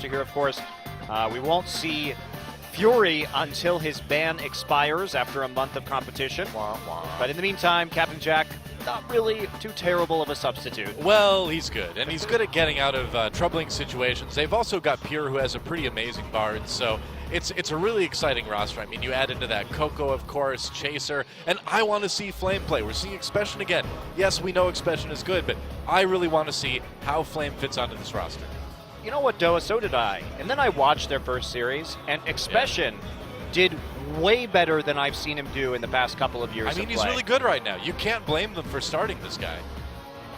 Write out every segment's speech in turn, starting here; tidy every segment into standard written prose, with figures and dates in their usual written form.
roster here, of course. We won't see Fury until his ban expires after a month of competition. But in the meantime, Captain Jack, not really too terrible of a substitute. Well, he's good, and he's good at getting out of troubling situations. They've also got Pure, who has a pretty amazing bard, so it's a really exciting roster. I mean, you add into that Coco, of course, Chaser, and I want to see Flame play. We're seeing Expression again. Yes, we know Expression is good, but I really want to see how Flame fits onto this roster. You know what, Doa? So did I. And then I watched their first series, and Expression did way better than I've seen him do in the past couple of years. I mean, he's really good right now. You can't blame them for starting this guy.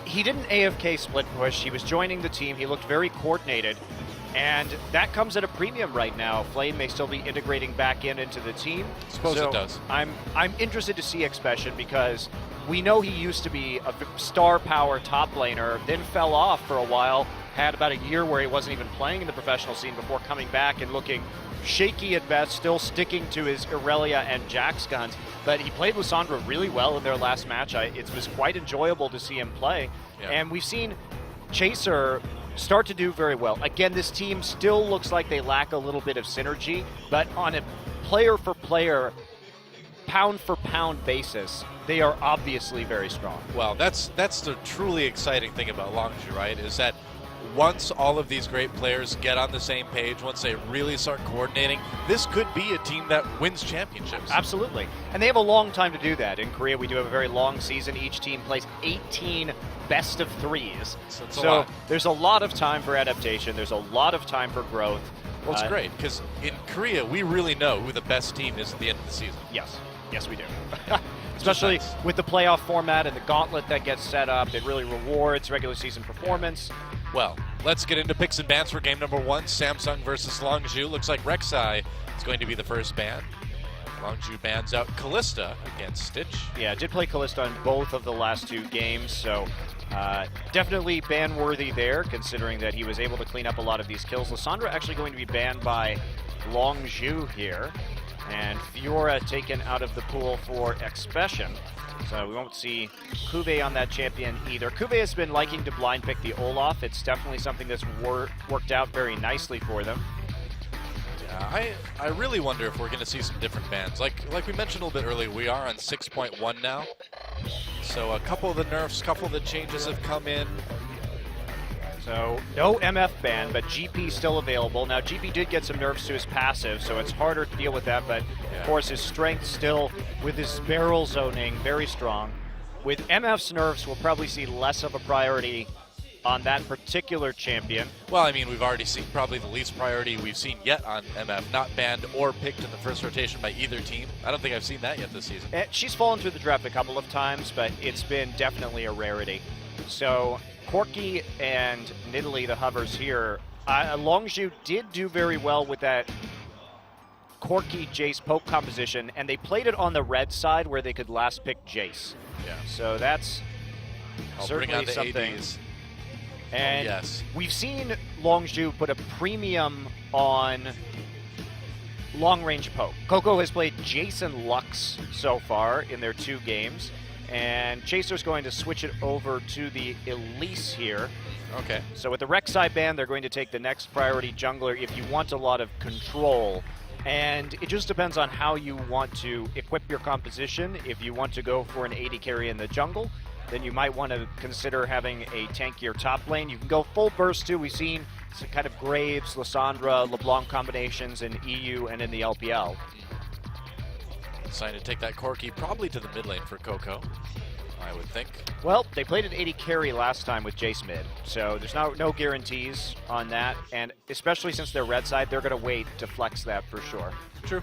He didn't AFK split push. He was joining the team. He looked very coordinated. And that comes at a premium right now. Flame may still be integrating back into the team. Suppose it does. I'm interested to see Expression because we know he used to be a star power top laner, then fell off for a while, had about a year where he wasn't even playing in the professional scene before coming back and looking shaky at best, still sticking to his Irelia and Jax guns. But he played Lissandra really well in their last match. It was quite enjoyable to see him play. Yeah. And we've seen Chaser start to do very well. Again, this team still looks like they lack a little bit of synergy, but on a player-for-player, pound-for-pound basis, they are obviously very strong. Well, that's the truly exciting thing about Longzhu, right, is that once all of these great players get on the same page, once they really start coordinating, this could be a team that wins championships. Absolutely. And they have a long time to do that. In Korea, we do have a very long season. Each team plays 18 best of threes. So there's a lot of time for adaptation. There's a lot of time for growth. Well, it's great, because in Korea, we really know who the best team is at the end of the season. Yes. Yes, we do. Especially with the playoff format and the gauntlet that gets set up. It really rewards regular season performance. Well, let's get into picks and bans for game number 1. SamSung versus Longzhu. Looks like Rek'Sai is going to be the first ban. Longzhu bans out Kalista against Stitch. Yeah, did play Kalista in both of the last 2 games, so definitely ban-worthy there, considering that he was able to clean up a lot of these kills. Lissandra actually going to be banned by Longzhu here, and Fiora taken out of the pool for Expression. So we won't see Kuve on that champion either. Kuve has been liking to blind pick the Olaf. It's definitely something that's worked out very nicely for them. Yeah, I really wonder if we're going to see some different bans. Like we mentioned a little bit earlier, we are on 6.1 now. So a couple of the nerfs, couple of the changes have come in. So no MF ban, but GP still available. Now GP did get some nerfs to his passive, so it's harder to deal with that, but of course his strength still, with his barrel zoning, very strong. With MF's nerfs, we'll probably see less of a priority on that particular champion. Well, I mean, we've already seen probably the least priority we've seen yet on MF, not banned or picked in the first rotation by either team. I don't think I've seen that yet this season. She's fallen through the draft a couple of times, but it's been definitely a rarity. So Corki and Nidalee, the hovers here. Longzhu did do very well with that Corki Jace Poke composition, and they played it on the red side where they could last pick Jace. Yeah. So that's certainly something. ADs. And we've seen Longzhu put a premium on long-range poke. Coco has played Jace and Lux so far in their 2 games. And Chaser's going to switch it over to the Elise here. Okay. So with the Rek'Sai ban, they're going to take the next priority jungler if you want a lot of control. And it just depends on how you want to equip your composition. If you want to go for an AD carry in the jungle, then you might want to consider having a tankier top lane. You can go full burst too. We've seen some kind of Graves, Lissandra, LeBlanc combinations in EU and in the LPL. Decided to take that Corki probably to the mid lane for Coco, I would think. Well, they played an 80 carry last time with Jace mid, so there's no guarantees on that, and especially since they're red side, they're going to wait to flex that for sure. True.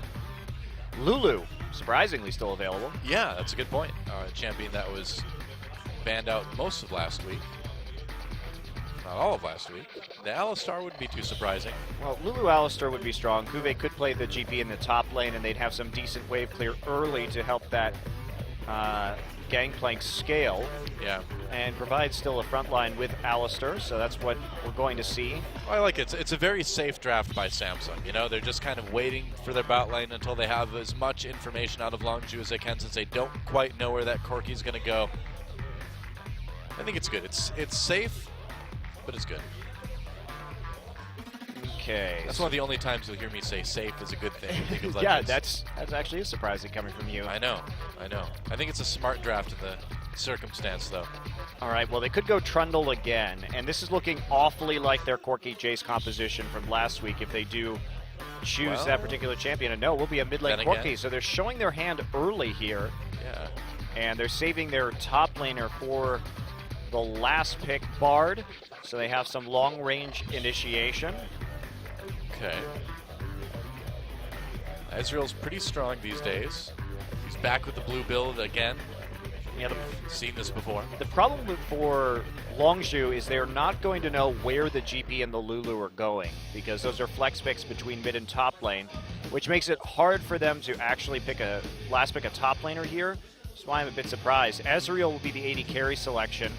Lulu, surprisingly still available. Yeah, that's a good point. Champion that was banned out most of last week. Not all of last week. The Alistar wouldn't be too surprising. Well, Lulu Alistar would be strong. Kuve could play the GP in the top lane, and they'd have some decent wave clear early to help that Gangplank scale. Yeah. And provide still a front line with Alistar, so that's what we're going to see. Well, I like it. It's a very safe draft by SamSung. You know, they're just kind of waiting for their bot lane until they have as much information out of Longzhu as they can, since they don't quite know where that Corki's going to go. I think it's good. It's safe, but it's good. Okay. That's one of the only times you'll hear me say safe is a good thing in League of Yeah, Legends. that's actually surprising coming from you. I know. I think it's a smart draft in the circumstance, though. All right, well, they could go Trundle again, and this is looking awfully like their Corki Jace composition from last week if they do choose that particular champion. And no, it will be a mid lane Corki, so they're showing their hand early here. Yeah. And they're saving their top laner for the last pick, Bard, so they have some long-range initiation. Okay. Ezreal's pretty strong these days. He's back with the blue build again. Yeah, seen this before. The problem for Longzhu is they're not going to know where the GP and the Lulu are going because those are flex picks between mid and top lane, which makes it hard for them to actually pick a top laner here. That's why I'm a bit surprised. Ezreal will be the AD carry selection.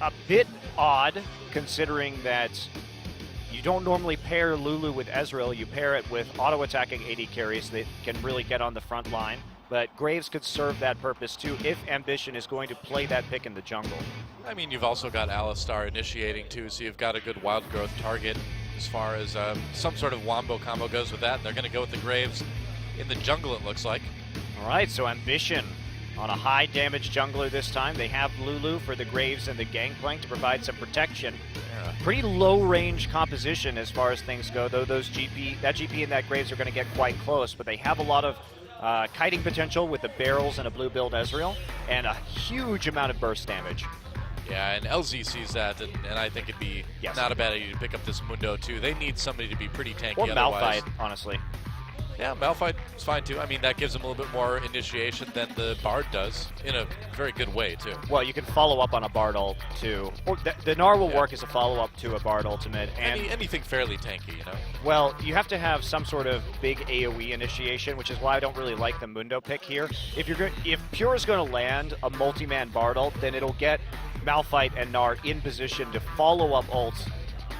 A bit odd considering that you don't normally pair Lulu with Ezreal. You pair it with auto-attacking AD carries that can really get on the front line. But Graves could serve that purpose too if Ambition is going to play that pick in the jungle. I mean, you've also got Alistar initiating too, so you've got a good wild growth target as far as some sort of wombo combo goes with that. They're going to go with the Graves in the jungle, it looks like. All right, so Ambition on a high damage jungler this time. They have Lulu for the Graves and the Gangplank to provide some protection. Yeah. Pretty low range composition as far as things go, though that GP and that Graves are going to get quite close, but they have a lot of kiting potential with the barrels and a blue build Ezreal, and a huge amount of burst damage. Yeah, and LZ sees that, and I think it'd be not a bad idea to pick up this Mundo too. They need somebody to be pretty tanky. Or otherwise. Malphite, honestly. Yeah, Malphite is fine too. I mean, that gives them a little bit more initiation than the Bard does, in a very good way too. Well, you can follow up on a Bard ult too. Or the Gnar will work as a follow-up to a Bard ultimate. And anything fairly tanky, you know? Well, you have to have some sort of big AoE initiation, which is why I don't really like the Mundo pick here. If Pure is going to land a multi-man Bard ult, then it'll get Malphite and Gnar in position to follow up ults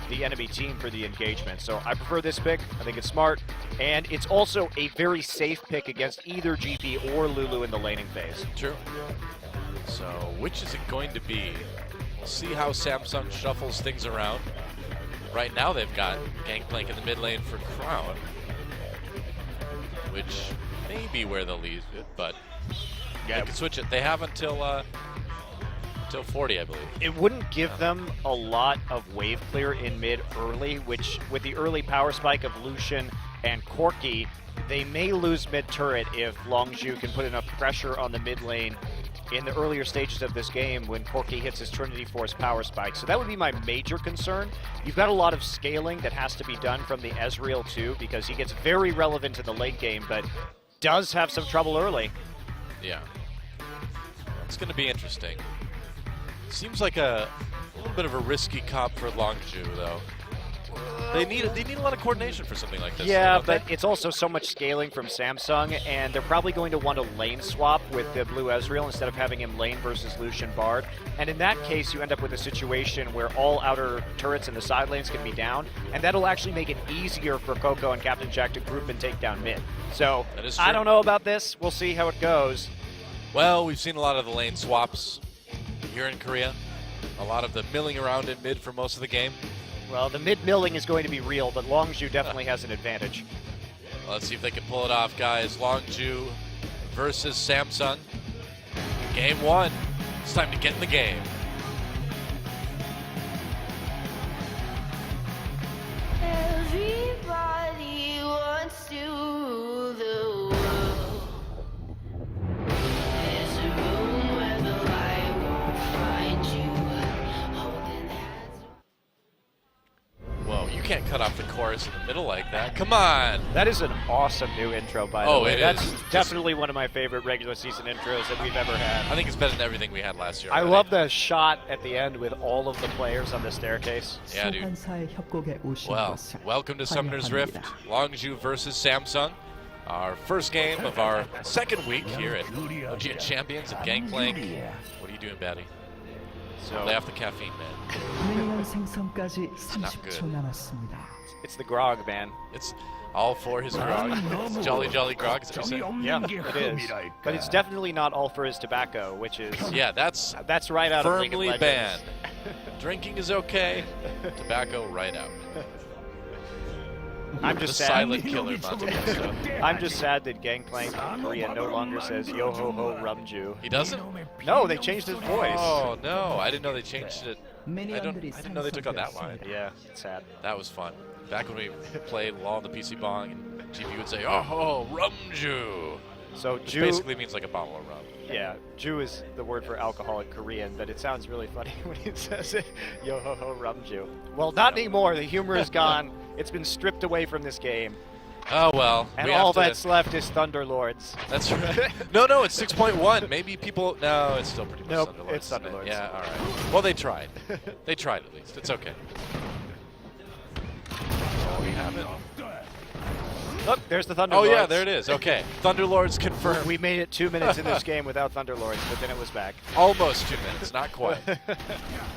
the enemy team for the engagement. So I prefer this pick. I think it's smart. And it's also a very safe pick against either GP or Lulu in the laning phase. True. So which is it going to be? We'll see how Samsung shuffles things around. Right now they've got Gangplank in the mid lane for Crown, which may be where they'll leave it, but they can switch it. They have until 40, I believe. It wouldn't give them a lot of wave clear in mid early, which with the early power spike of Lucian and Corki, they may lose mid turret if Longzhu can put enough pressure on the mid lane in the earlier stages of this game when Corki hits his Trinity Force power spike. So that would be my major concern. You've got a lot of scaling that has to be done from the Ezreal too, because he gets very relevant in the late game, but does have some trouble early. Yeah. It's going to be interesting. Seems like a little bit of a risky comp for Longzhu, though. They need a lot of coordination for something like this. Yeah, but it's also so much scaling from Samsung, and they're probably going to want a lane swap with the blue Ezreal instead of having him lane versus Lucian Bard. And in that case, you end up with a situation where all outer turrets in the side lanes can be down, and that'll actually make it easier for Coco and Captain Jack to group and take down mid. So I don't know about this. We'll see how it goes. Well, we've seen a lot of the lane swaps here in Korea. A lot of the milling around in mid for most of the game. Well, the mid-milling is going to be real, but Longzhu definitely has an advantage. Well, let's see if they can pull it off, guys. Longzhu versus Samsung. Game 1. It's time to get in the game. Everybody wants to rule the world. There's a room where the light won't find you. Holding hands. Whoa, you can't cut off the chorus in the middle like that. Come on! That is an awesome new intro, by the way. It That's is. definitely one of my favorite regular season intros that we've ever had. I think it's better than everything we had last year. I already. love the shot at the end with all of the players on the staircase. Yeah, dude. 소환사의 협곡에 오신 Well, 것을 welcome to Summoner's Rift. 환영합니다. Longzhu versus Samsung. Our first game of our second week here at OG Champions at Gangplank. What are you doing, Batty? So Lay off the caffeine, man. 미니언 생성까지 not good. 30초 남았습니다. it's the grog, man. It's all for his grog. It's Jolly Jolly Grog, is that what you said? Yeah, it is. But it's definitely not all for his tobacco, which is Yeah, that's that's right out of League of firmly Legends. banned. Drinking is okay, tobacco right out. I'm the just sad. silent killer Monte Cristo. I'm just sad that Gangplank in Korea no longer says Yo Ho Ho Rumju. He doesn't? No, they changed his voice. Oh no, I didn't know they changed it. I 미니언들이 didn't know they took out that line. Yeah, it's sad. That was fun. Back when we played LOL on the PC Bong, and GP would say, "Oh, Rumju," So which Ju, basically means like a bottle of rum. yeah, Ju is the word for alcohol in Korean, but it sounds really funny when he says it. Yo Ho Ho Rumju. Well, not anymore. The humor is gone. It's been stripped away from this game. Oh well. And we all have to- that's left is Thunderlords. That's right. No, it's 6.1. Maybe people. No, it's still pretty much Nope, Thunderlords. it's Thunderlords. Yeah, all right. Well, they tried. They tried at least. It's okay. Oh, we have it. Look, there's the Thunderlords. Oh yeah, there it is. Okay, Thunderlords confirmed. We made it 2 minutes in this game without Thunderlords, but then it was back. Almost 2 minutes. Not quite.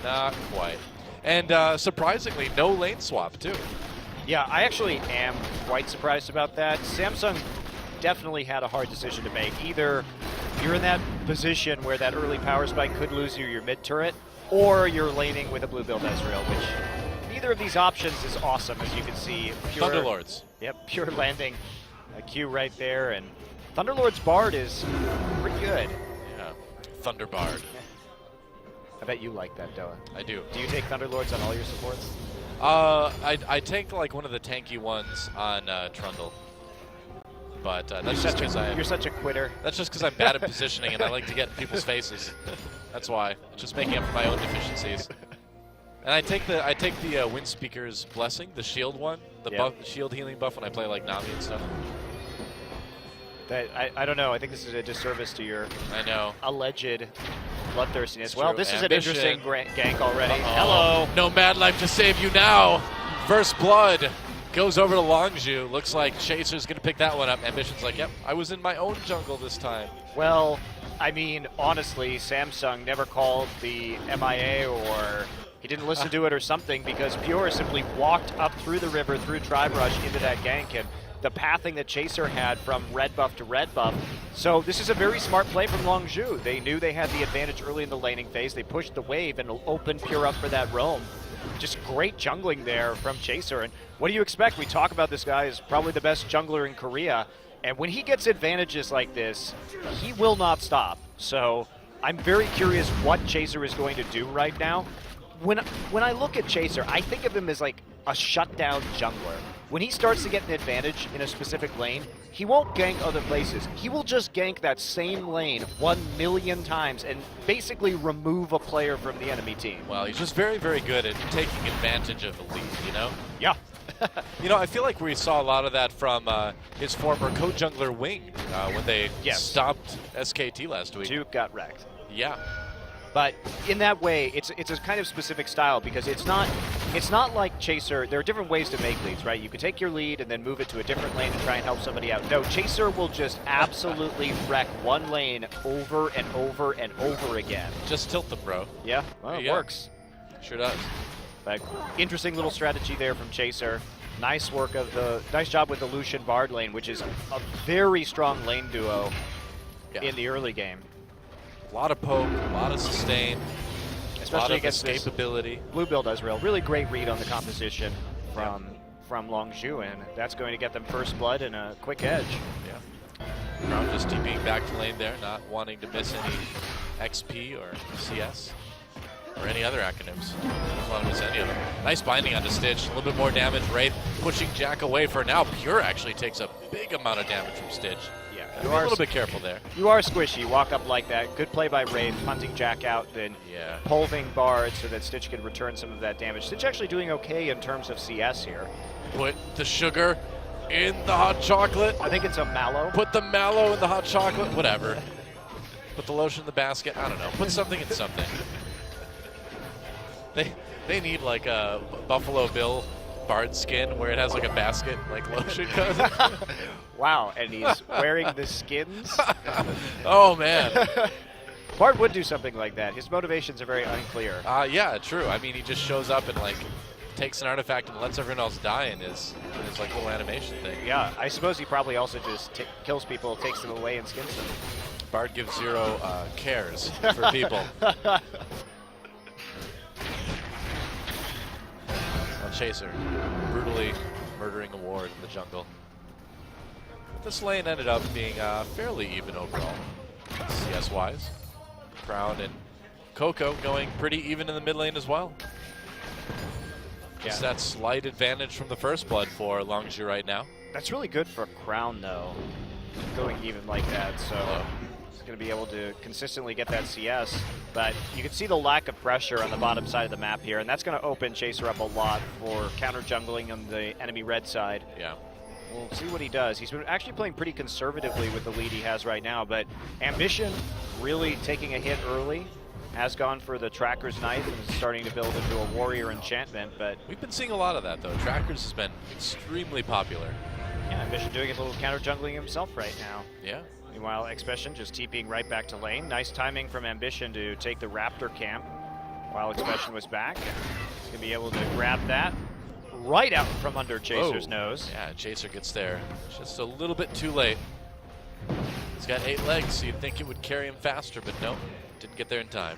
Not quite. And surprisingly, no lane swap too. Yeah, I actually am quite surprised about that. Samsung definitely had a hard decision to make. Either you're in that position where that early power spike could lose you your mid turret, or you're laning with a blue build Ezreal, which neither of these options is awesome, as you can see. Pure, Thunderlords. Yep, pure landing. A Q right there, and Thunderlord's Bard is pretty good. Yeah. Thunderbard. I bet you like that, Doa. I do. Do you take Thunderlords on all your supports? I take like one of the tanky ones on Trundle, but that's just because You're such a quitter. That's just because I'm bad at positioning and I like to get in people's faces. That's why. Just making up for my own deficiencies. And I take the Wind Speaker's Blessing, the shield one, the Yep. buff, shield healing buff when I play like Nami and stuff. I don't know. I think this is a disservice to your I know. alleged bloodthirstiness. It's Well, true. this Ambition. is an interesting gank already. Uh-oh. Hello. No Madlife to save you now. First blood goes over to Longzhu. Looks like Chaser's gonna pick that one up. Ambition's like, yep, I was in my own jungle this time. Well, I mean, honestly, Samsung never called the MIA, or he didn't listen to it or something, because Pure simply walked up through the river, through Tribe Rush into that gank, and the pathing that Chaser had from red buff to red buff. So this is a very smart play from Longzhu. They knew they had the advantage early in the laning phase. They pushed the wave and opened Pure up for that roam. Just great jungling there from Chaser. And what do you expect? We talk about this guy as probably the best jungler in Korea. And when he gets advantages like this, he will not stop. So I'm very curious what Chaser is going to do right now. When I look at Chaser, I think of him as like a shutdown jungler. When he starts to get an advantage in a specific lane, he won't gank other places. He will just gank that same lane 1,000,000 times and basically remove a player from the enemy team. Well, he's just very, very good at taking advantage of the lead, you know? Yeah. You know, I feel like we saw a lot of that from his former co-jungler Wing when they Yes. stopped SKT last week. Duke got wrecked. Yeah. But in that way, it's a kind of specific style, because it's not like Chaser. There are different ways to make leads, right? You could take your lead and then move it to a different lane and try and help somebody out. No, Chaser will just absolutely wreck one lane over and over and over again. Just tilt them, bro. Yeah, well, it Yeah. works. Sure does. But interesting little strategy there from Chaser. Nice job with the Lucian Bard lane, which is a very strong lane duo Yeah. in the early game. A lot of poke, a lot of sustain, a lot Especially of against this escapability. blue build Ezreal. Really great read on the composition from Longzhu, and that's going to get them first blood and a quick edge. Yeah. Brown just TPing back to lane there, not wanting to miss any XP or CS or any other acronyms. Doesn't want to miss any of them. Nice binding onto Stitch. A little bit more damage. Wraith pushing Jack away for now. Pure actually takes a big amount of damage from Stitch. Yeah, Be a little bit careful there. You are squishy. Walk up like that. Good play by Wraith, hunting Jack out, then Yeah. pulving Bard so that Stitch can return some of that damage. Stitch actually doing okay in terms of CS here. Put the sugar in the hot chocolate. I think it's a mallow. Put the mallow in the hot chocolate. Whatever. Put the lotion in the basket. I don't know. Put something in something. They need like a Buffalo Bill Bard skin where it has like a basket like lotion goes. Wow, and he's wearing the skins. Oh man. Bard would do something like that. His motivations are very unclear. Yeah, true. I mean, he just shows up and like takes an artifact and lets everyone else die in his like little animation thing. Yeah, I suppose he probably also just kills people, takes them away, and skins them. Bard gives zero cares for people. Well, Chaser brutally murdering award in the jungle. This lane ended up being fairly even overall, CS-wise. Crown and Coco going pretty even in the mid lane as well. Just that slight advantage from the first blood for Longzhu right now. That's really good for Crown, though, going even like that. So he's going to be able to consistently get that CS. But you can see the lack of pressure on the bottom side of the map here, and that's going to open Chaser up a lot for counter jungling on the enemy red side. Yeah. We'll see what he does. He's been actually playing pretty conservatively with the lead he has right now, but Ambition really taking a hit early. Has gone for the Tracker's Knife and is starting to build into a Warrior Enchantment, but... We've been seeing a lot of that, though. Trackers has been extremely popular. Yeah, Ambition doing a little counter jungling himself right now. Yeah. Meanwhile, Expression just TPing right back to lane. Nice timing from Ambition to take the Raptor camp while Expression was back. He's going to be able to grab that right out from under Chaser's nose. Yeah, Chaser gets there just a little bit too late. He's got 8 legs, so you'd think it would carry him faster, but no, didn't get there in time.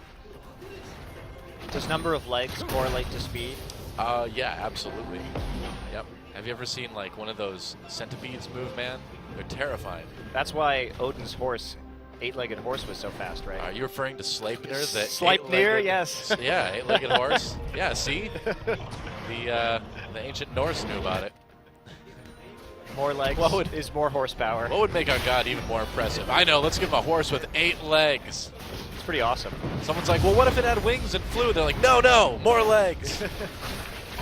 Does number of legs correlate to speed? Yeah, absolutely. Yep. Have you ever seen like one of those centipedes move, man? They're terrifying. That's why Odin's horse, 8-legged horse, was so fast, right? Are you referring to Sleipnir? The Sleipnir, yes. Yeah, 8-legged horse. Yeah, see? The ancient Norse knew about it. More legs is more horsepower. What would make our god even more impressive? I know, let's give him a horse with 8 legs. It's pretty awesome. Someone's like, well, what if it had wings and flew? They're like, no, more legs.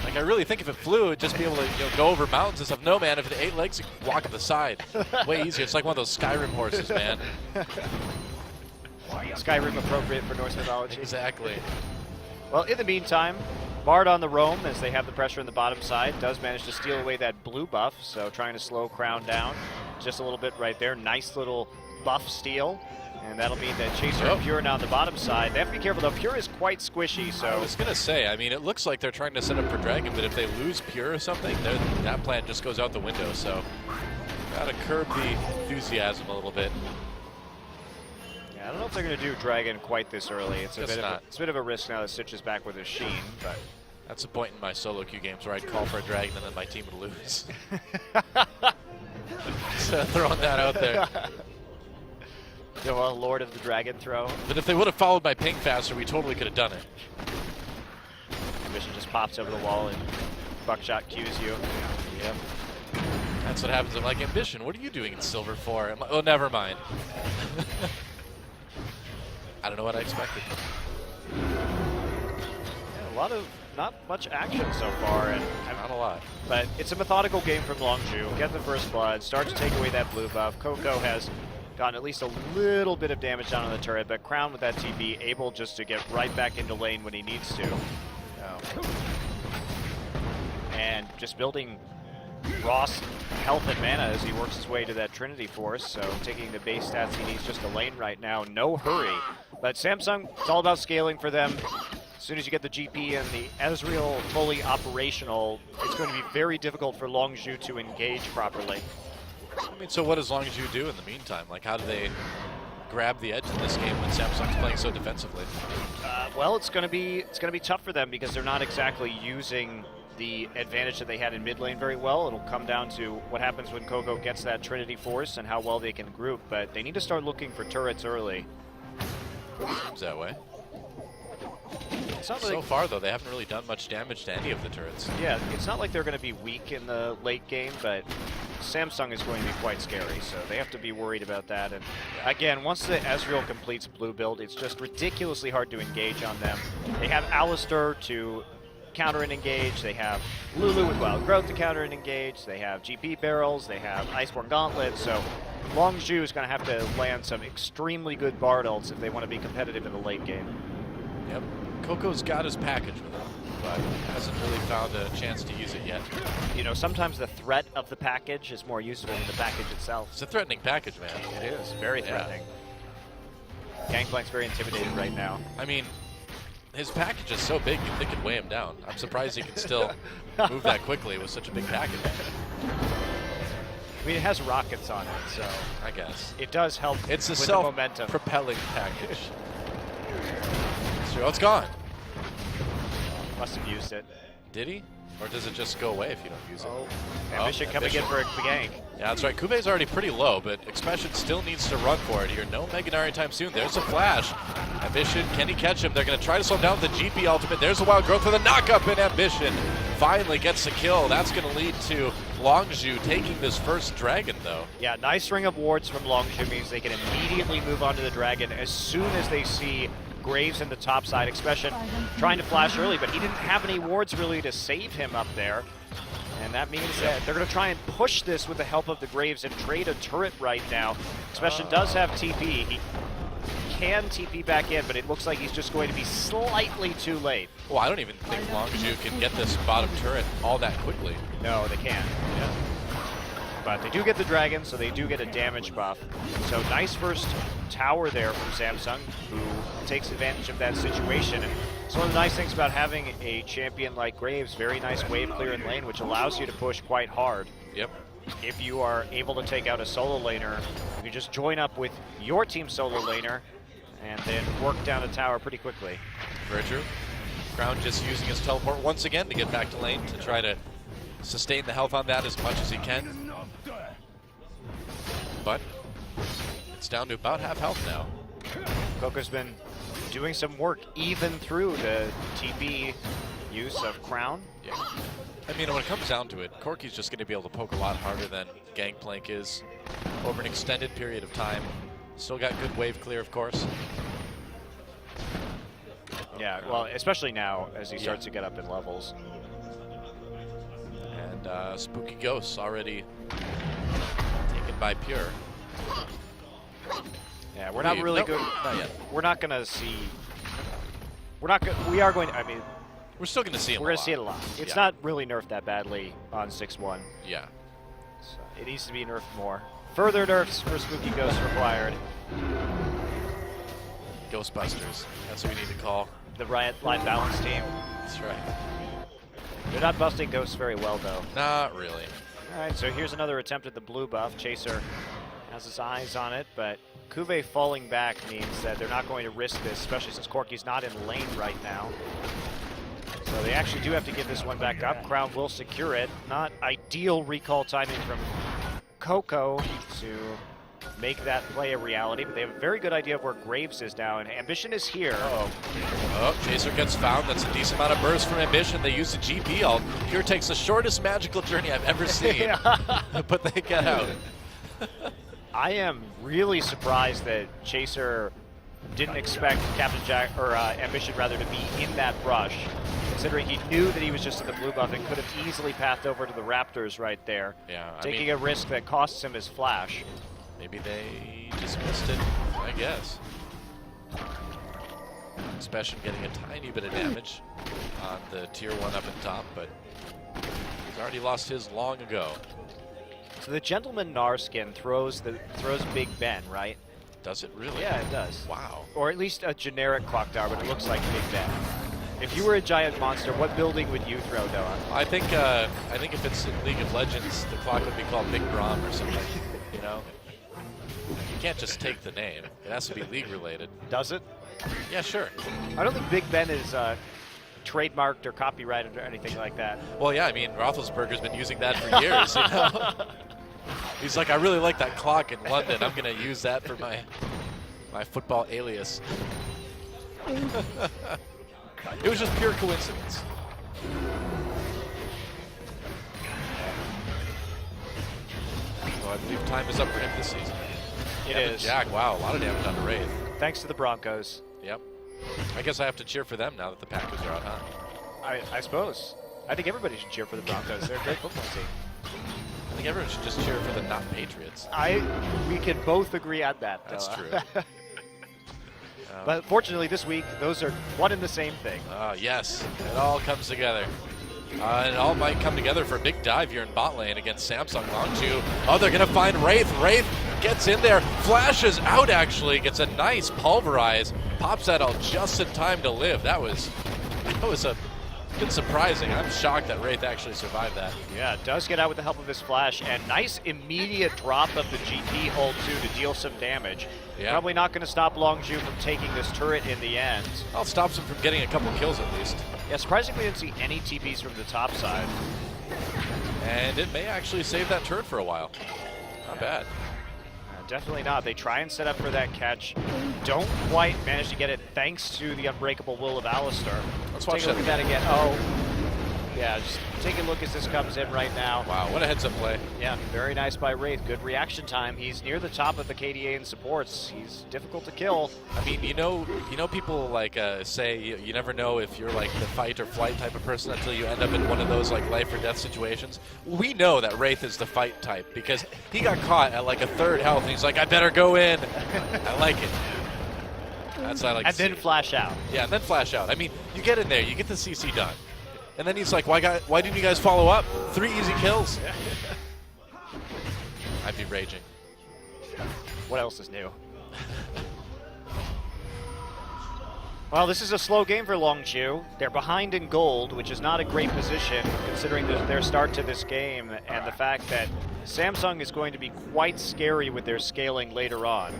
Like, I really think if it flew, it'd just be able to go over mountains and stuff. No, man, if it had 8 legs, it could walk up the side. Way easier. It's like one of those Skyrim horses, man. Skyrim appropriate for Norse mythology. Exactly. Well, in the meantime, Bard on the roam as they have the pressure on the bottom side. Does manage to steal away that blue buff, so trying to slow Crown down just a little bit right there. Nice little buff steal. And that'll mean that Chaser and Pure now on the bottom side. They have to be careful, though. Pure is quite squishy, so... I was going to say, I mean, it looks like they're trying to set up for Dragon, but if they lose Pure or something, that plan just goes out the window, so... Gotta curb the enthusiasm a little bit. Yeah, I don't know if they're going to do Dragon quite this early. It's a bit of a risk now that Stitch is back with his Sheen, but... That's a point in my solo queue games where I'd call for a Dragon and then my team would lose. So throwing that out there. Go on, Lord of the Dragon throw. But if they would have followed my ping faster, we totally could have done it. Ambition just pops over the wall and Buckshot cues you. Yep. That's what happens. I'm like, Ambition, what are you doing in silver for? I'm like, oh, never mind. I don't know what I expected. Yeah, a lot of not much action so far, and not a lot. But it's a methodical game from Longzhu. Get the first blood, start to take away that blue buff. Coco has gotten at least a little bit of damage down on the turret, but Crown with that TP able just to get right back into lane when he needs to. And just building Ross health and mana as he works his way to that Trinity Force, so taking the base stats he needs just a lane right now, no hurry. But Samsung, it's all about scaling for them. As soon as you get the GP and the Ezreal fully operational, it's going to be very difficult for Longzhu to engage properly. I mean, so what does Longzhu do in the meantime? Like, how do they grab the edge in this game when Samsung's playing so defensively? Well, it's going to be tough for them because they're not exactly using the advantage that they had in mid lane very well. It'll come down to what happens when Coco gets that Trinity Force and how well they can group, but they need to start looking for turrets early. Seems that way. So far, though, they haven't really done much damage to any of the turrets. Yeah, it's not like they're going to be weak in the late game, but Samsung is going to be quite scary, so they have to be worried about that. And again, once the Ezreal completes blue build, it's just ridiculously hard to engage on them. They have Alistar to counter and engage. They have Lulu with Wild Growth to counter and engage. They have GP barrels. They have Iceborne Gauntlets. So Longzhu is going to have to land some extremely good Bard ults if they want to be competitive in the late game. Yep. Coco's got his package with him, but hasn't really found a chance to use it yet. You know, sometimes the threat of the package is more useful than the package itself. It's a threatening package, man. It is. Very threatening. Gangplank's very intimidated right now. I mean, his package is so big you'd think it'd weigh him down. I'm surprised he can still move that quickly with such a big package. I mean, it has rockets on it, so I guess it does help. It's a with the momentum. self-propelling package. Oh, it's gone. Must have used it. Did he? Or does it just go away if you don't use it? Ambition coming in for the gank. Yeah, that's right. Kuve's already pretty low, but Expression still needs to run for it here. No Mega Nari time soon. There's a flash. Ambition, can he catch him? They're going to try to slow him down with the GP ultimate. There's a wild growth for the knockup, and Ambition finally gets the kill. That's going to lead to Longzhu taking this first dragon, though. Yeah, nice ring of wards from Longzhu means they can immediately move on to the dragon as soon as they see Graves in the top side. Expression trying to flash early, but he didn't have any wards really to save him up there. And that means that they're going to try and push this with the help of the Graves and trade a turret right now. Expression does have TP. He can TP back in, but it looks like he's just going to be slightly too late. Well, I don't even think Longzhu can get this bottom turret all that quickly. No, they can't. Yeah. But they do get the dragon, so they do get a damage buff. So nice first tower there from SamSung, who takes advantage of that situation. And it's one of the nice things about having a champion like Graves, very nice wave clear in lane, which allows you to push quite hard. Yep. If you are able to take out a solo laner, you can just join up with your team solo laner and then work down the tower pretty quickly. Very true. Crown just using his teleport once again to get back to lane to try to sustain the health on that as much as he can. But it's down to about half health now. Coco's been doing some work even through the TP use of Crown. Yeah. I mean, when it comes down to it, Corki's just going to be able to poke a lot harder than Gangplank is over an extended period of time. Still got good wave clear, of course. Yeah, well, especially now as he starts to get up in levels. And Spooky Ghosts already taken by Pure. Yeah, we're not really good. Not yet. We're not going to see. We are going to, I mean, We're still going to see him. we're going to see it a lot. It's not really nerfed that badly on 6-1. Yeah. So it needs to be nerfed more. Further nerfs for Spooky Ghosts required. Ghostbusters. That's what we need to call. The Riot Line Balance team. That's right. They're not busting Ghosts very well, though. Not really. All right, so here's another attempt at the blue buff. Chaser has his eyes on it, but Kuve falling back means that they're not going to risk this, especially since Corki's not in lane right now. So they actually do have to get this one back up. Crown will secure it. Not ideal recall timing from Coco to make that play a reality, but they have a very good idea of where Graves is now, and Ambition is here. Oh, Chaser gets found. That's a decent amount of burst from Ambition. They use the GP ult. Pure takes the shortest magical journey I've ever seen, but they get out. I am really surprised that Chaser didn't expect Captain Jack, or Ambition rather, to be in that rush, considering he knew that he was just in the blue buff and could have easily pathed over to the Raptors right there, taking a risk that costs him his flash. Maybe they just missed it, I guess. Expression getting a tiny bit of damage on the tier 1 up and top, but he's already lost his long ago. So the Gentleman Gnar skin throws Big Ben, right? Does it really? Yeah, it does. Wow. Or at least a generic Clock Tower, but it looks like Big Ben. If you were a giant monster, what building would you throw, Noah? I think if it's in League of Legends, the clock would be called Big Brom or something, you know? You can't just take the name. It has to be league related. Does it? Yeah, sure. I don't think Big Ben is trademarked or copyrighted or anything like that. Well, yeah, I mean, Roethlisberger's been using that for years, you know? He's like, I really like that clock in London. I'm going to use that for my football alias. It was just pure coincidence. So I believe time is up for him this season. It is. Jack, wow, a lot of damage on the Wraith. Thanks to the Broncos. Yep. I guess I have to cheer for them now that the Packers are out, huh? I suppose. I think everybody should cheer for the Broncos. They're a great football team. I think everyone should just cheer for the not Patriots. We can both agree on that, though. That's true. But fortunately this week, those are one and the same thing. Yes, it all comes together. And it all might come together for a big dive here in bot lane against SamSung Longzhu. Oh, they're going to find Wraith. Wraith gets in there, flashes out actually, gets a nice pulverize, pops that out just in time to live. That was a bit surprising. I'm shocked that Wraith actually survived that. Yeah, does get out with the help of his flash, and nice immediate drop of the GP ult too to deal some damage. Yeah. Probably not going to stop Longzhu from taking this turret in the end. Well, it stops him from getting a couple kills at least. Yeah, surprisingly, we didn't see any TPs from the top side. And it may actually save that turret for a while. Not bad. Definitely not. They try and set up for that catch. Don't quite manage to get it thanks to the unbreakable will of Alistair. Let's Take watch a look that at that again. Oh, yeah, just take a look as this comes in right now. Wow, what a heads-up play. Yeah, very nice by Wraith. Good reaction time. He's near the top of the KDA and supports. He's difficult to kill. I mean, you know people like say you never know if you're like the fight or flight type of person until you end up in one of those like life or death situations. We know that Wraith is the fight type because he got caught at like a third health and he's like, I better go in. I like it. That's what I like And to then see. flash out. Yeah, and then flash out. I mean, you get in there, you get the CC done. And then he's like, why didn't you guys follow up? 3 easy kills. I'd be raging. What else is new? Well, this is a slow game for Longzhu. They're behind in gold, which is not a great position considering their start to this game and the fact that SamSung is going to be quite scary with their scaling later on.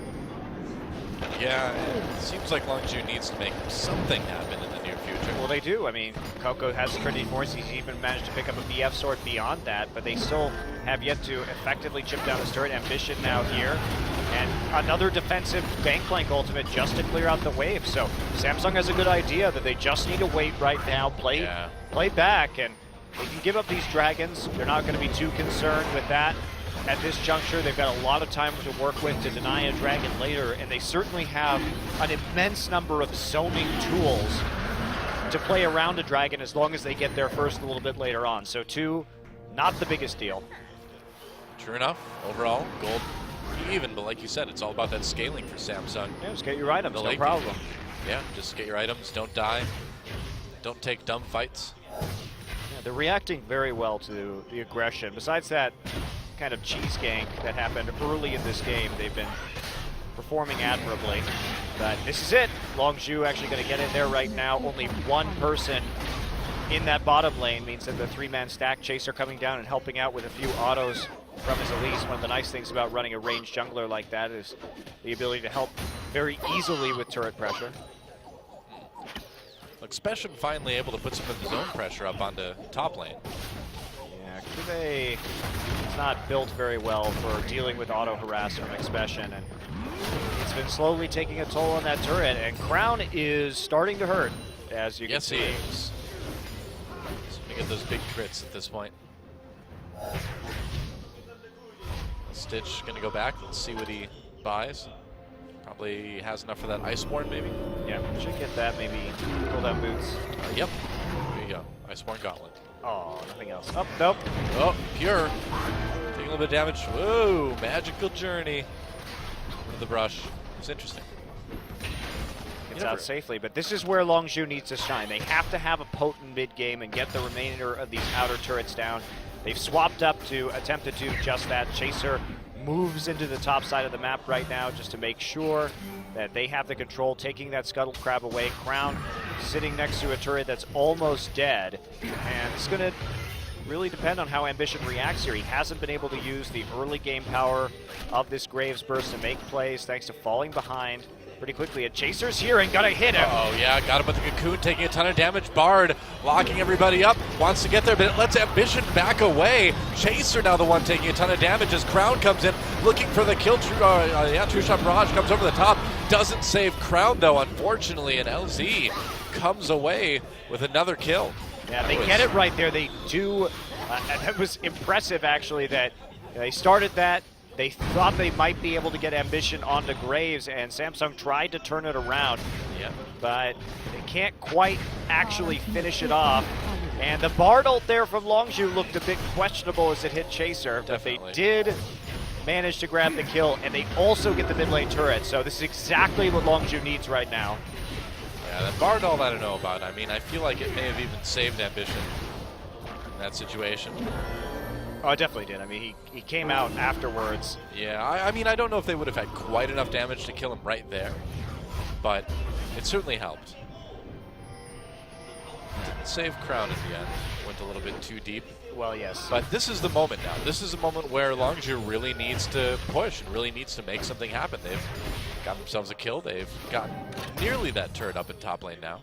Yeah, it seems like Longzhu needs to make something happen in the near future. Well, they do. I mean, Coco has Trinity Force. He's even managed to pick up a BF sword beyond that, but they still have yet to effectively chip down his turret. Ambition now here. And another defensive Gangplank ultimate just to clear out the wave. So SamSung has a good idea that they just need to wait right now, play back, and they can give up these dragons. They're not going to be too concerned with that. At this juncture, they've got a lot of time to work with to deny a dragon later, and they certainly have an immense number of zoning tools to play around a dragon as long as they get there first a little bit later on. So 2, not the biggest deal. True enough, overall, gold even, but like you said, it's all about that scaling for SamSung. Yeah, just get your items, The no late problem. game. Yeah, just get your items, don't die, don't take dumb fights. Yeah, they're reacting very well to the aggression. Besides that kind of cheese gank that happened early in this game, they've been performing admirably. But this is it. Longzhu actually going to get in there right now. Only one person in that bottom lane means that the 3-man stack Chaser coming down and helping out with a few autos from his Elise. One of the nice things about running a ranged jungler like that is the ability to help very easily with turret pressure. Look, Speshin finally able to put some of his own pressure up onto top lane. Yeah, Kuve is not built very well for dealing with auto harass from Expression, and it's been slowly taking a toll on that turret, and Crown is starting to hurt, as you can see. Yes, he is. So we get those big crits at this point. Stitch gonna go back. Let's see what he buys. Probably has enough for that Iceborne, maybe. Yeah, should get that, maybe pull down boots. Yep. There you go. Iceborne Gauntlet. Oh, nothing else. Oh, nope. Oh, pure. Taking a little bit of damage. Whoa, magical journey. Into the brush. It's interesting. Gets out safely, but this is where Longzhu needs to shine. They have to have a potent mid game and get the remainder of these outer turrets down. They've swapped up to attempt to do just that. Chaser moves into the top side of the map right now just to make sure that they have the control, taking that Scuttle Crab away. Crown sitting next to a turret that's almost dead, and it's going to really depend on how Ambition reacts here. He hasn't been able to use the early game power of this Graves Burst to make plays thanks to falling behind pretty quickly. And Chaser's here and gonna hit him. Oh yeah, got him with the cocoon, taking a ton of damage. Bard locking everybody up, wants to get there, but it lets Ambition back away. Chaser now the one taking a ton of damage as Crown comes in, looking for the kill. True Shot Barrage comes over the top, doesn't save Crown though, unfortunately, and LZ comes away with another kill. Yeah, they get it right there. They do. That was impressive, actually, that they started that. They thought they might be able to get Ambition onto Graves, and SamSung tried to turn it around. Yeah. But they can't quite actually finish it off. And the Bard ult there from Longzhu looked a bit questionable as it hit Chaser. Definitely. But they did manage to grab the kill, and they also get the mid lane turret. So this is exactly what Longzhu needs right now. Yeah, that Bard ult I don't know about. I mean, I feel like it may have even saved Ambition in that situation. Oh, it definitely did. I mean, he came out afterwards. Yeah, I mean, I don't know if they would have had quite enough damage to kill him right there, but it certainly helped. Didn't save Crown in the end. Went a little bit too deep. Well, yes. But this is the moment now. This is the moment where Longzhu really needs to push and really needs to make something happen. They've got themselves a kill. They've got nearly that turret up in top lane now.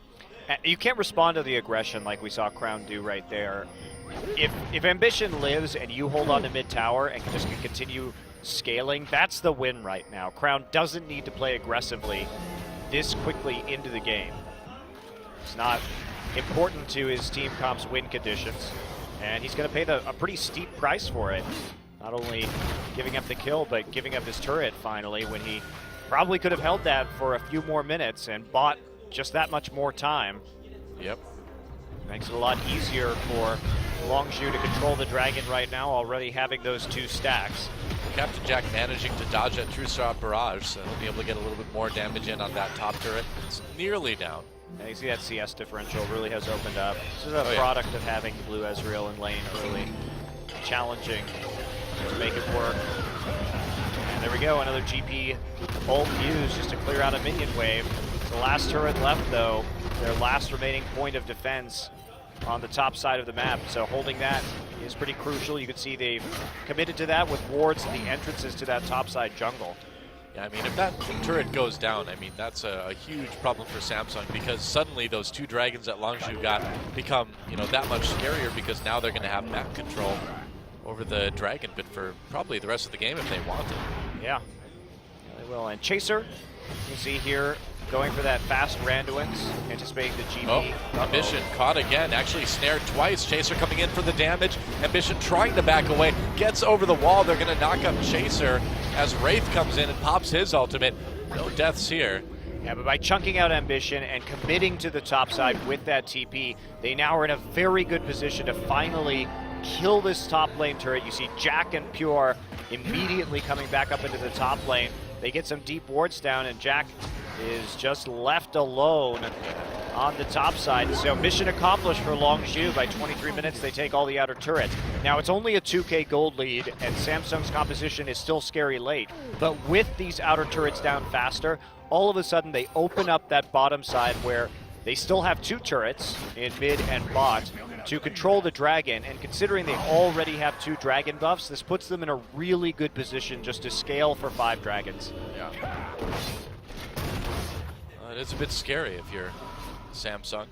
You can't respond to the aggression like we saw Crown do right there. If Ambition lives and you hold on to mid tower and just can continue scaling, that's the win right now. Crown doesn't need to play aggressively this quickly into the game. It's not important to his team comp's win conditions, and he's going to pay a pretty steep price for it. Not only giving up the kill, but giving up his turret finally, when he probably could have held that for a few more minutes and bought just that much more time. Yep. Makes it a lot easier for Longzhu to control the dragon right now, already having those 2 stacks. Captain Jack managing to dodge that true shot barrage, so he'll be able to get a little bit more damage in on that top turret. It's nearly down. And you see that CS differential really has opened up. This is a product of having Blue Ezreal in lane early. Challenging to make it work. And there we go, another GP ult used just to clear out a minion wave. It's the last turret left though, their last remaining point of defense on the top side of the map. So holding that is pretty crucial. You can see they've committed to that with wards at the entrances to that top side jungle. Yeah, I mean, if that turret goes down, I mean, that's a huge problem for Samsung, because suddenly those 2 dragons that Longzhu got become, you know, that much scarier, because now they're going to have map control over the dragon, but for probably the rest of the game if they want it. Yeah, they will. And Chaser, you see here, going for that fast Randuin's, anticipating the GB. Oh, Ambition caught again, actually snared twice. Chaser coming in for the damage. Ambition trying to back away, gets over the wall. They're going to knock up Chaser as Wraith comes in and pops his ultimate. No deaths here. Yeah, but by chunking out Ambition and committing to the top side with that TP, they now are in a very good position to finally kill this top lane turret. You see Jack and Pure immediately coming back up into the top lane. They get some deep wards down, and Jack is just left alone on the top side. So mission accomplished for Longzhu. By 23 minutes, they take all the outer turrets. Now, it's only a 2K gold lead, and Samsung's composition is still scary late. But with these outer turrets down faster, all of a sudden they open up that bottom side where they still have 2 turrets in mid and bot to control the dragon, and considering they already have 2 dragon buffs, this puts them in a really good position just to scale for 5 dragons. Yeah. It's a bit scary if you're Samsung.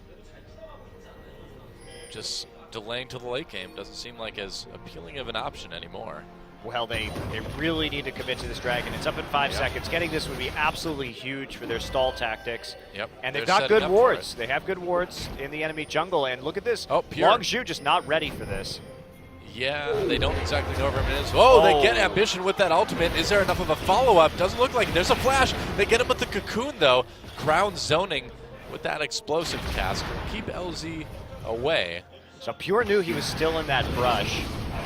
Just delaying to the late game doesn't seem like as appealing of an option anymore. Well, they really need to commit to this dragon. It's up in 5 seconds. Getting this would be absolutely huge for their stall tactics. Yep. And they've got good wards. They have good wards in the enemy jungle. And look at this. Oh, Pure. Longzhu just not ready for this. Yeah, they don't exactly know where it is. Oh, they get Ambition with that ultimate. Is there enough of a follow-up? Doesn't look like it. There's a flash. They get him with the cocoon, though. Crown zoning with that explosive cast. Keep LZ away. So Pure knew he was still in that brush,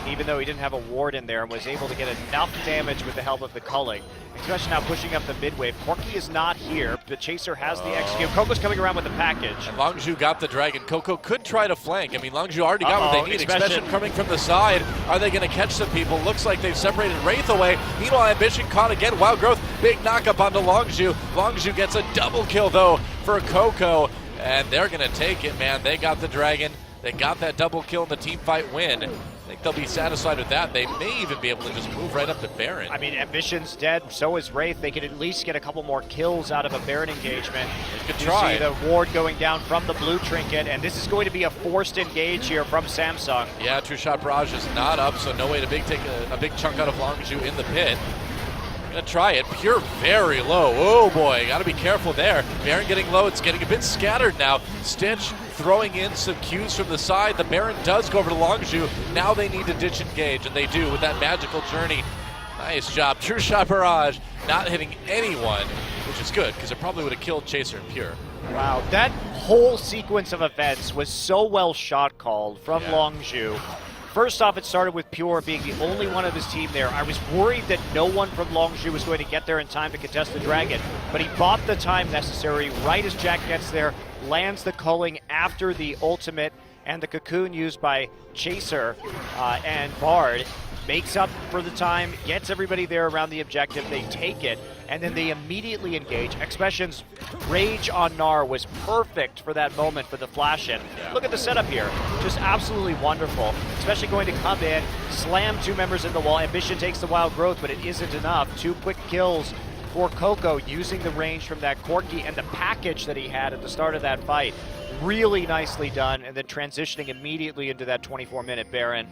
even though he didn't have a ward in there, and was able to get enough damage with the help of the culling. Especially now pushing up the mid wave. Corki is not here, but Chaser has the execute. Coco's coming around with the package. And Longzhu got the dragon. Coco could try to flank. I mean, Longzhu already got what they need. Expression coming from the side. Are they going to catch some people? Looks like they've separated Wraith away. Meanwhile, Ambition caught again. Wild Growth, big knock-up onto Longzhu. Longzhu gets a double kill, though, for Coco. And they're going to take it, man. They got the dragon. They got that double kill in the team fight win. I think they'll be satisfied with that. They may even be able to just move right up to Baron. I mean, Ambition's dead, so is Wraith. They could at least get a couple more kills out of a Baron engagement. They could you try. See the ward going down from the blue trinket, and this is going to be a forced engage here from Samsung. Yeah, True Shot Barrage is not up, so no way to take a big chunk out of Longzhu in the pit. Gonna try it. Pure very low. Oh boy, gotta be careful there. Baron getting low. It's getting a bit scattered now. Stitch throwing in some cues from the side. The Baron does go over to Longzhu. Now they need to ditch engage, and they do with that magical journey. Nice job. True Shot Barrage not hitting anyone, which is good because it probably would have killed Chaser and Pure. Wow, that whole sequence of events was so well shot called from Longzhu. First off, it started with Pure being the only one of his team there. I was worried that no one from Longzhu was going to get there in time to contest the dragon, but he bought the time necessary right as Jack gets there, lands the culling after the ultimate, and the cocoon used by Chaser and Bard makes up for the time, gets everybody there around the objective, they take it, and then they immediately engage. Expression's rage on Gnar was perfect for that moment for the flash in. Look at the setup here, just absolutely wonderful. Especially going to come in, slam 2 members in the wall. Ambition takes the Wild Growth, but it isn't enough. 2 quick kills for Coco using the range from that Corki and the package that he had at the start of that fight. really nicely done, and then transitioning immediately into that 24-minute Baron.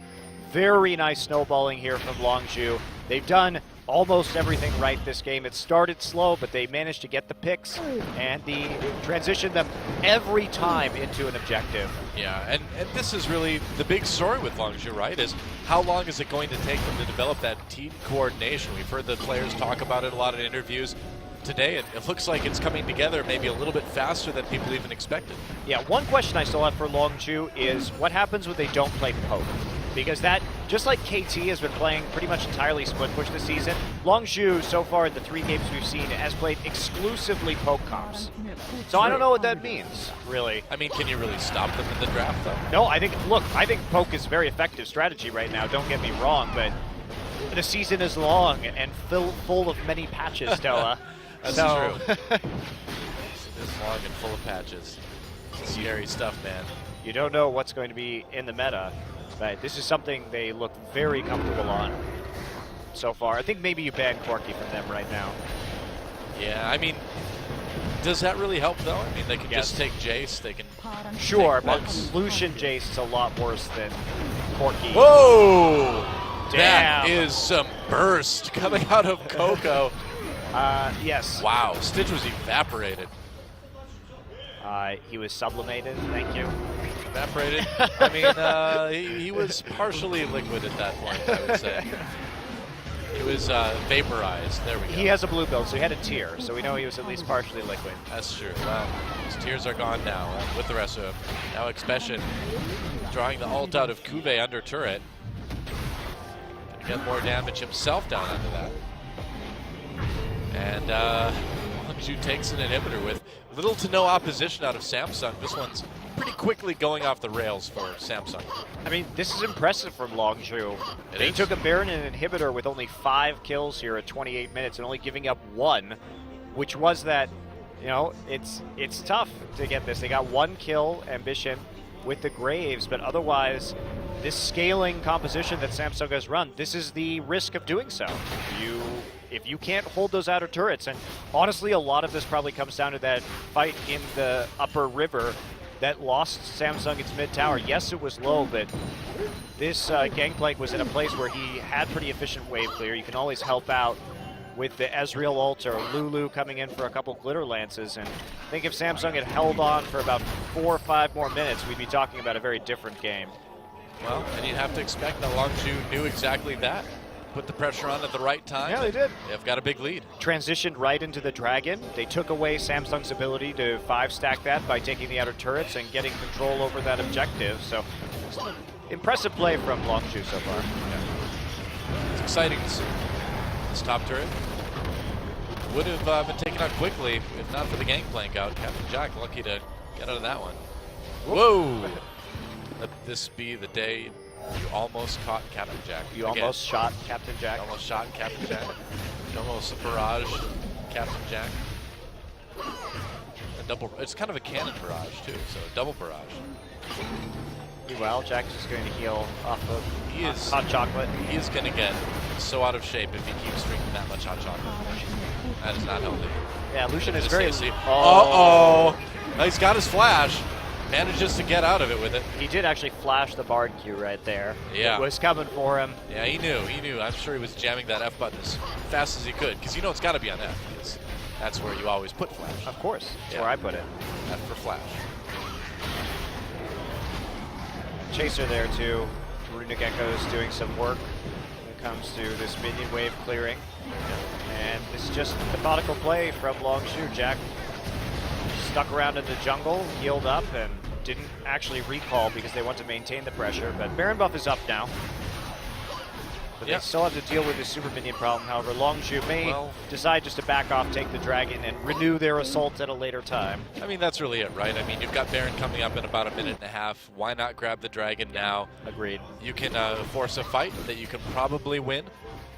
Very nice snowballing here from Longzhu. They've done almost everything right this game. It started slow, but they managed to get the picks, and the transition them every time into an objective. Yeah, and this is really the big story with Longzhu, right? Is how long is it going to take them to develop that team coordination? We've heard the players talk about it a lot in interviews. Today, it looks like it's coming together maybe a little bit faster than people even expected. Yeah, one question I still have for Longzhu is what happens when they don't play poke? Because that, just like KT has been playing pretty much entirely split push this season, Longzhu, so far in the 3 games we've seen, has played exclusively poke comps. So I don't know what that means, really. I mean, can you really stop them in the draft, though? No, I think poke is a very effective strategy right now, don't get me wrong, but the season is long and full of many patches, Toa. That's so, true. It's long and full of patches. Scary stuff, man. You don't know what's going to be in the meta, but this is something they look very comfortable on so far. I think maybe you ban Corki from them right now. Yeah, I mean, does that really help, though? I mean, they can just take Jace, they can... Sure, but Lux. Lucian Jace is a lot worse than Corki. Whoa! Damn. That is some burst coming out of Coco. Yes. Wow, Stitch was evaporated. He was sublimated, thank you. Evaporated? I mean, he was partially liquid at that point, I would say. He was vaporized. There we go. He has a blue build, so he had a tear, so we know he was at least partially liquid. That's true. Well, his tears are gone now with the rest of him. Now Expression drawing the ult out of Kuve under turret. Gonna get more damage himself down under that. And Longzhu takes an inhibitor with little to no opposition out of SamSung. This one's pretty quickly going off the rails for SamSung. I mean, this is impressive from Longzhu. They is. took a Baron and an inhibitor with only 5 kills here at 28 minutes and only giving up 1, which was that, you know, it's tough to get this. They got 1 kill ambition with the Graves, but otherwise, this scaling composition that SamSung has run, this is the risk of doing so. If you can't hold those outer turrets, and honestly, a lot of this probably comes down to that fight in the upper river that lost SamSung its mid tower. Yes, it was low, but this Gangplank was in a place where he had pretty efficient wave clear. You can always help out with the Ezreal ult or Lulu coming in for a couple glitter lances, and I think if SamSung had held on for about 4 or 5 more minutes, we'd be talking about a very different game. Well, and you'd have to expect that Longzhu knew exactly that. Put the pressure on at the right time. Yeah, they did. They've got a big lead. Transitioned right into the Dragon. They took away SamSung's ability to 5-stack that by taking the outer turrets and getting control over that objective. So, impressive play from Longzhu so far. Yeah. It's exciting to see. This top turret would have been taken out quickly if not for the Gangplank out. Captain Jack lucky to get out of that one. Whoa! Let this be the day you almost caught Captain Jack. You almost shot Captain Jack. You almost shot Captain Jack. You almost barrage Captain Jack. A double. It's kind of a cannon barrage too, so a double barrage. Well, Jack's just going to heal off of hot chocolate. He is going to get so out of shape if he keeps drinking that much hot chocolate. That is not healthy. Yeah, Lucian is Just very... see. Uh-oh! He's got his flash. Manages to get out of it with it. He did actually flash the Bard Q right there. Yeah. It was coming for him. Yeah, he knew. I'm sure he was jamming that F button as fast as he could, because you know it's got to be on F, because that's where you always put flash. Of course. That's Yeah. where I put it. F for flash. Chaser there too. Runic Echo's doing some work when it comes to this minion wave clearing. And this is just methodical play from Longzhu. Jack stuck around in the jungle, healed up, and didn't actually recall because they want to maintain the pressure. But Baron buff is up now. But they still have to deal with this super minion problem. However, Longzhu may decide just to back off, take the dragon, and renew their assault at a later time. I mean, that's really it, right? I mean, you've got Baron coming up in about 1.5 minutes. Why not grab the dragon now? Agreed. You can force a fight that you can probably win,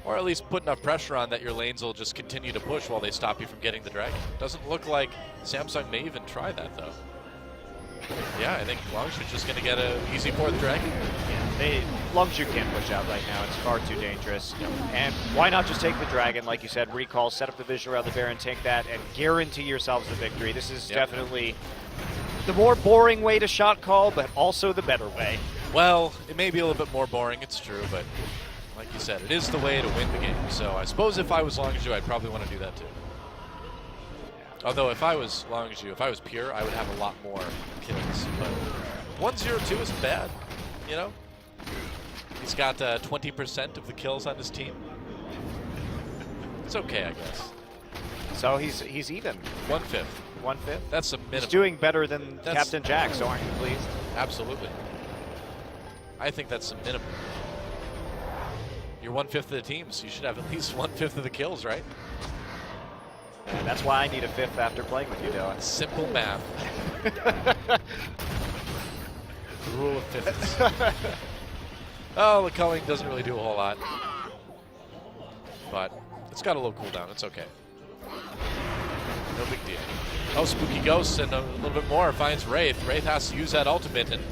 or at least put enough pressure on that your lanes will just continue to push while they stop you from getting the dragon. Doesn't look like SamSung may even try that, though. Yeah, I think Longzhu's just going to get an easy 4th dragon. Yeah, Longzhu can't push out right now. It's far too dangerous. And why not just take the dragon, like you said, recall, set up the vision around the Baron, take that, and guarantee yourselves the victory. This is definitely the more boring way to shot call, but also the better way. Well, it may be a little bit more boring, it's true, but like you said, it is the way to win the game. So I suppose if I was Longzhu, I'd probably want to do that too. Although if I was Longzhu, if I was pure, I would have a lot more kills. But 1-0-2 isn't bad, you know? He's got 20% of the kills on his team. It's okay, I guess. So he's even. 1/5. 1/5. That's a minimum. He's doing better than That's- Captain Jack, so aren't you pleased? Absolutely. I think that's the minimum. You're 1/5 of the team, so you should have at least 1/5 of the kills, right? And that's why I need a 5th after playing with you, Dylan. Simple math. The rule of fifths. Oh, the culling doesn't really do a whole lot. But it's got a little cooldown. It's okay. No big deal. Oh, Spooky Ghost and a little bit more finds Wraith. Wraith has to use that ultimate, and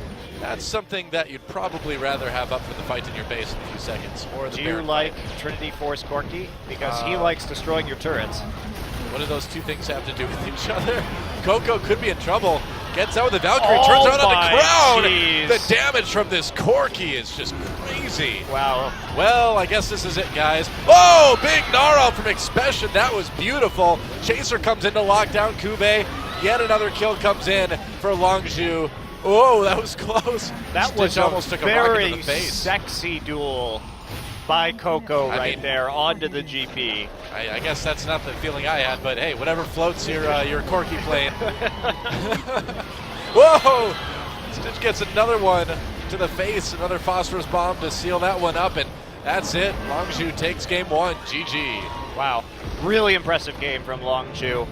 that's something that you'd probably rather have up for the fight in your base in a few seconds. Or the Do you Baron like fight. Trinity Force Corki? Because he likes destroying your turrets. What do those two things have to do with each other? Coco could be in trouble. Gets out with the Valkyrie, Oh turns around on my the crown. jeez. The damage from this Corki is just crazy. Wow. Well, I guess this is it, guys. Oh, big Gnarl from Expression. That was beautiful. Chaser comes in to lock down Kube. Yet another kill comes in for Longzhu. Oh, that was close. That was Stitch almost a took a rocket to very the face. sexy duel by Coco I right mean- there onto the GP. I guess that's not the feeling I had, but hey, whatever floats your Corki plane. Whoa! Stitch gets another one to the face, another phosphorus bomb to seal that one up, and that's it. Longzhu takes game 1. GG. Wow. Really impressive game from Longzhu.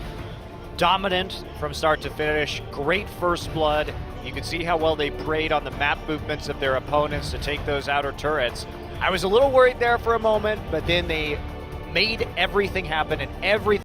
Dominant from start to finish. Great first blood. You can see how well they preyed on the map movements of their opponents to take those outer turrets. I was a little worried there for a moment, but then they made everything happen, and everything